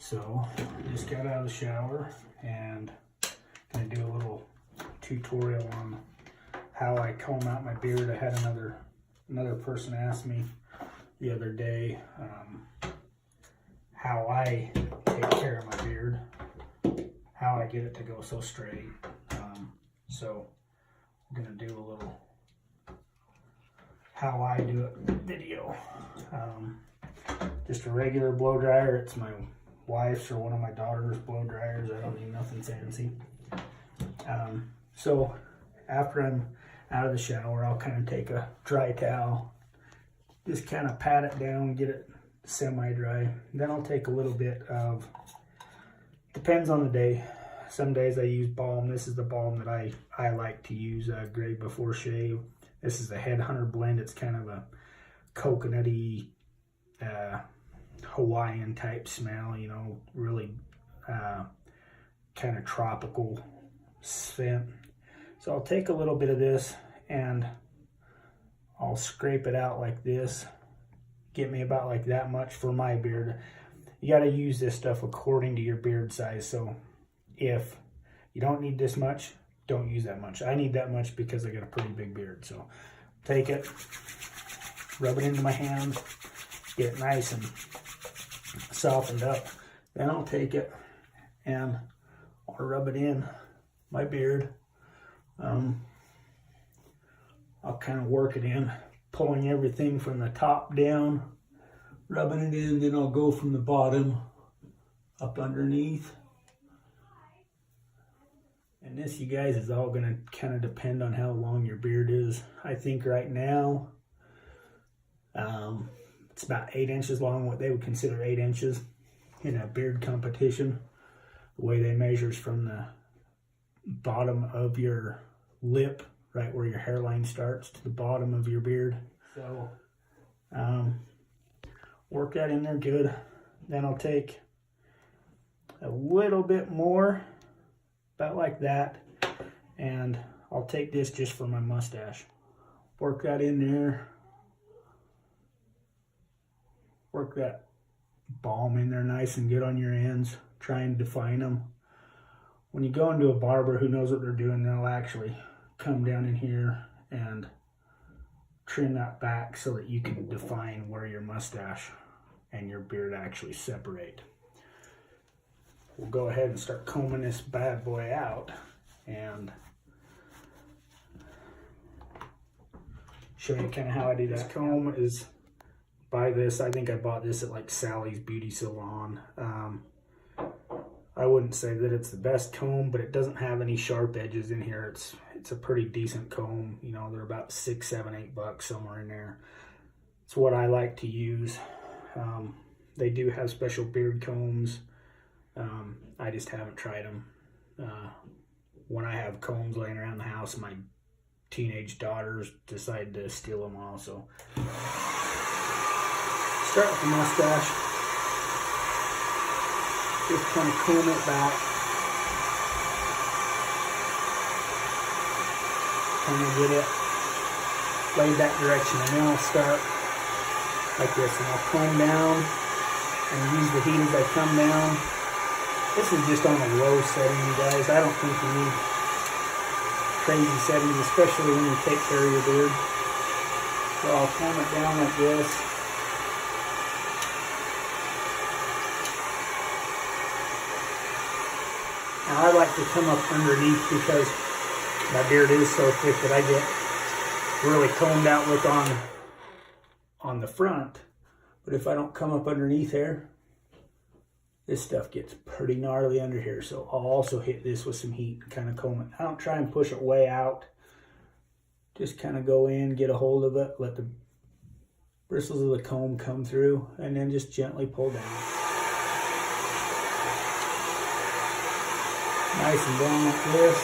So, just got out of the shower and gonna do a little tutorial on how I comb out my beard. I had another person ask me the other day how I take care of my beard, how I get it to go so straight. So I'm gonna do a little how I do it video. Just a regular blow dryer. It's my wife's or one of my daughter's blow dryers. I don't need nothing fancy. So after I'm out of the shower, I'll kind of take a dry towel, just kind of pat it down, get it semi-dry. Then I'll take a little bit of, depends on the day. Some days I use balm. This is the balm that I like to use, Grade Before Shave. This is the Headhunter blend. It's kind of a coconutty, Hawaiian type smell, you know, really kind of tropical scent. So I'll take a little bit of this and I'll scrape it out like this. Get me about like that much for my beard. You got to use this stuff according to your beard size. So if you don't need this much, don't use that much. I need that much because I got a pretty big beard. So take it, rub it into my hands, get it nice and softened up. Then I'll take it and I'll rub it in my beard. I'll kind of work it in, pulling everything from the top down, rubbing it in, then I'll go from the bottom up underneath. And this, you guys, is all going to kind of depend on how long your beard is. I think right now, it's about 8 inches long, what they would consider 8 inches in a beard competition. The way they measure is from the bottom of your lip, right where your hairline starts, to the bottom of your beard. So work that in there good. Then I'll take a little bit more, about like that, and I'll take this just for my mustache. Work that in there. Work that balm in there nice and good on your ends. Try and define them. When you go into a barber who knows what they're doing, they'll actually come down in here and trim that back so that you can define where your mustache and your beard actually separate. We'll go ahead and start combing this bad boy out and show you kind of how I do that. This comb is by this. I think I bought this at like Sally's Beauty Salon. I wouldn't say that it's the best comb, but it doesn't have any sharp edges in here. It's a pretty decent comb. You know, they're about $6, $7, $8 somewhere in there. It's what I like to use. They do have special beard combs. I just haven't tried them. When I have combs laying around the house, my teenage daughters decide to steal them all. So start with the mustache. Just kind of comb it back. Kind of get it laid that direction. And then I'll start like this. And I'll comb down and use the heat as I come down. This is just on a low setting, you guys. I don't think you need crazy settings, especially when you take care of your beard. So I'll comb it down like this. Now I like to come up underneath because my beard is so thick that I get really combed out look on the front. But if I don't come up underneath here, this stuff gets pretty gnarly under here. So I'll also hit this with some heat and kind of comb it. I don't try and push it way out. Just kind of go in, get a hold of it, let the bristles of the comb come through, and then just gently pull down. Nice and down like this.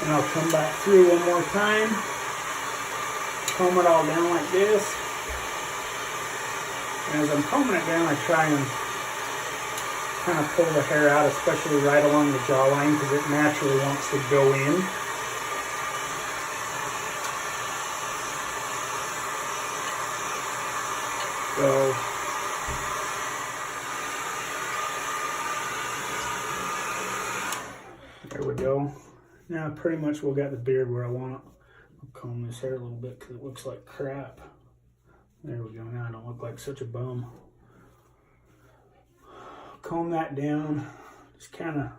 And I'll come back through one more time, comb it all down like this. And as I'm combing it down, I try and kind of pull the hair out, especially right along the jawline, because it naturally wants to go in. So there we go. Now pretty much we'll got the beard where I want it. I'll comb this hair a little bit because it looks like crap. There we go. Now I don't look like such a bum. Comb that down. Just kind of,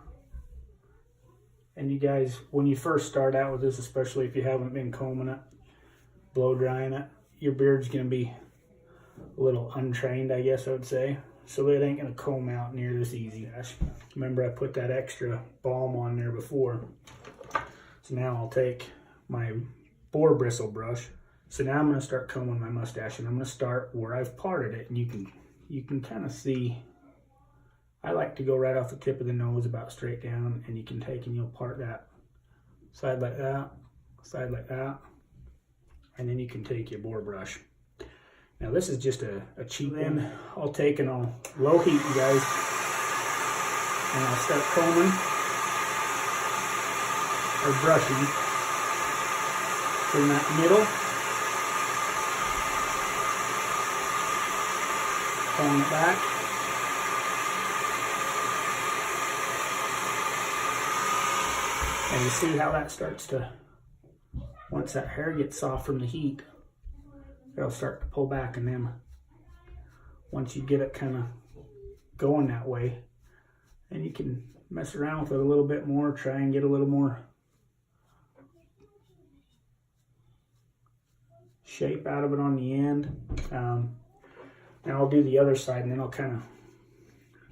and you guys, when you first start out with this, especially if you haven't been combing it, blow drying it, your beard's going to be a little untrained, I guess I would say. So it ain't going to comb out near this easy. Remember I put that extra balm on there before. So now I'll take my boar bristle brush. So now I'm going to start combing my mustache, and I'm going to start where I've parted it. And you can kind of see, I like to go right off the tip of the nose about straight down, and you can take and you'll part that side like that, and then you can take your boar brush. Now this is just a cheap one. I'll take and I'll low heat, you guys, and I'll start combing or brushing from that middle. Comb it back. And you see how that starts to, once that hair gets soft from the heat, it'll start to pull back, and then once you get it kind of going that way, and you can mess around with it a little bit more, try and get a little more shape out of it on the end. Now I'll do the other side, and then I'll kind of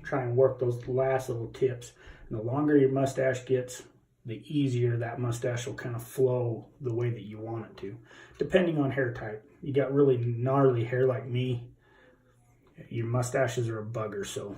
try and work those last little tips. And the longer your mustache gets, the easier that mustache will kind of flow the way that you want it to, depending on hair type. You got really gnarly hair like me, your mustaches are a bugger, so.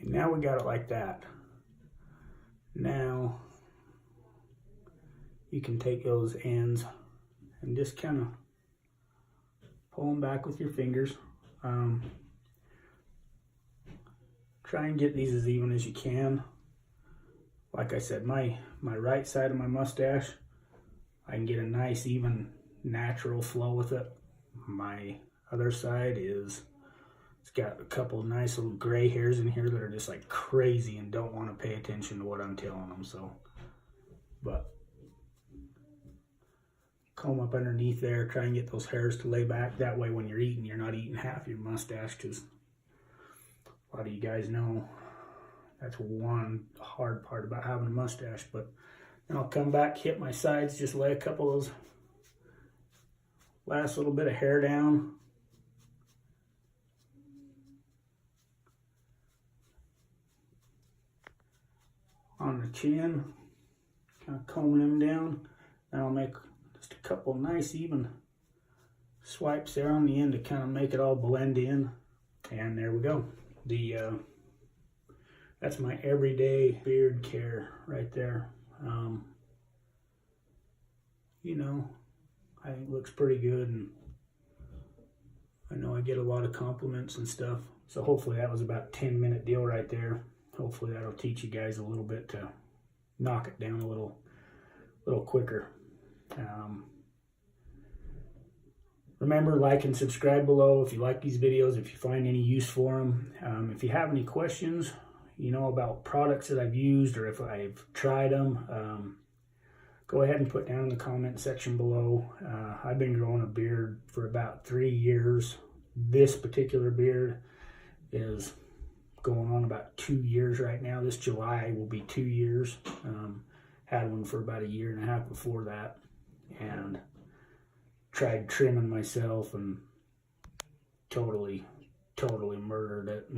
Now we got it like that. Now you can take those ends and just kind of pull them back with your fingers. Try and get these as even as you can. Like I said, my right side of my mustache, I can get a nice even natural flow with it. My other side is, it's got a couple of nice little gray hairs in here that are just like crazy and don't want to pay attention to what I'm telling them. So, but comb up underneath there, try and get those hairs to lay back. That way when you're eating, you're not eating half your mustache, because a lot of you guys know that's one hard part about having a mustache. But then I'll come back, hit my sides, just lay a couple of those last little bit of hair down. On the chin, kind of combing them down. Then I'll make just a couple nice even swipes there on the end to kind of make it all blend in. And there we go. That's my everyday beard care right there. You know, I think it looks pretty good, and I know I get a lot of compliments and stuff. So hopefully that was about a 10-minute deal right there. Hopefully that'll teach you guys a little bit to knock it down a little quicker. Remember, like and subscribe below if you like these videos, if you find any use for them. If you have any questions, you know, about products that I've used or if I've tried them, go ahead and put down in the comment section below. I've been growing a beard for about 3 years. This particular beard is going on about 2 years right now. This July will be 2 years. Had one for about 1.5 years before that, and tried trimming myself and totally murdered it.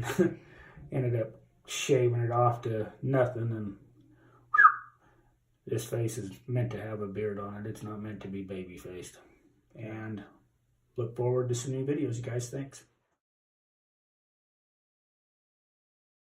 ended up shaving it off to nothing, and this face is meant to have a beard on it. It's not meant to be baby faced. And look forward to some new videos, you guys. Thanks.